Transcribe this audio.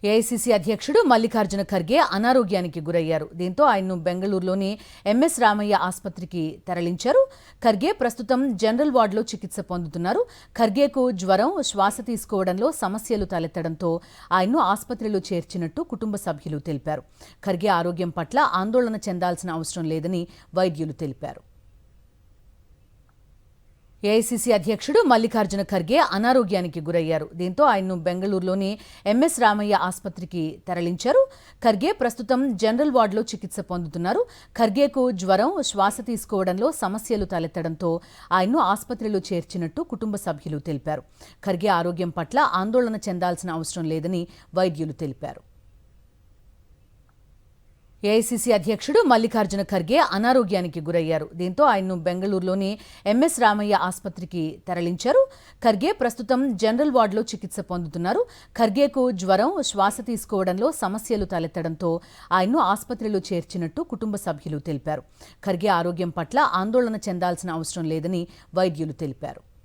AICC అధ్యక్షుడు మల్లికార్జున ఖర్గే అనారోగ్యానికి గురయ్యారు. దీంతో ఆయన్ను బెంగళూరులోని ఎంఎస్ రామయ్య ఆసుపత్రికి తరలించారు. ఖర్గే ప్రస్తుతం జనరల్ వార్డులో చికిత్స పొందుతున్నారు. ఖర్గేకు జ్వరం, శ్వాస తీసుకోవడంలో సమస్యలు తలెత్తడంతో ఆయన్ను ఆసుపత్రిలో చేర్చినట్టు కుటుంబ సభ్యులు తెలిపారు. ఖర్గే ఆరోగ్యం పట్ల ఆందోళన చెందాల్సిన అవసరం లేదని వైద్యులు తెలిపారు. ఏఐసీసీ అధ్యక్షుడు మల్లికార్జున ఖర్గే అనారోగ్యానికి గురయ్యారు. దీంతో ఆయన్ను బెంగళూరులోని ఎంఎస్ రామయ్య ఆసుపత్రికి తరలించారు. ఖర్గే ప్రస్తుతం జనరల్ వార్డులో చికిత్స పొందుతున్నారు. ఖర్గేకు జ్వరం, శ్వాస తీసుకోవడంలో సమస్యలు తలెత్తడంతో ఆయన్ను ఆసుపత్రిలో చేర్చినట్టు కుటుంబ సభ్యులు తెలిపారు. ఖర్గే ఆరోగ్యం పట్ల ఆందోళన చెందాల్సిన అవసరం లేదని వైద్యులు తెలిపారు. ఏఐసీసీ అధ్యక్షుడు మల్లికార్జున ఖర్గే అనారోగ్యానికి గురయ్యారు. దీంతో ఆయన్ను బెంగళూరులోని ఎంఎస్ రామయ్య ఆసుపత్రికి తరలించారు. ఖర్గే ప్రస్తుతం జనరల్ వార్డులో చికిత్స పొందుతున్నారు. ఖర్గేకు జ్వరం, శ్వాస తీసుకోవడంలో సమస్యలు తలెత్తడంతో ఆయన్ను ఆసుపత్రిలో చేర్చినట్టు కుటుంబ సభ్యులు తెలిపారు. ఖర్గే ఆరోగ్యం పట్ల ఆందోళన చెందాల్సిన అవసరం లేదని వైద్యులు తెలిపారు.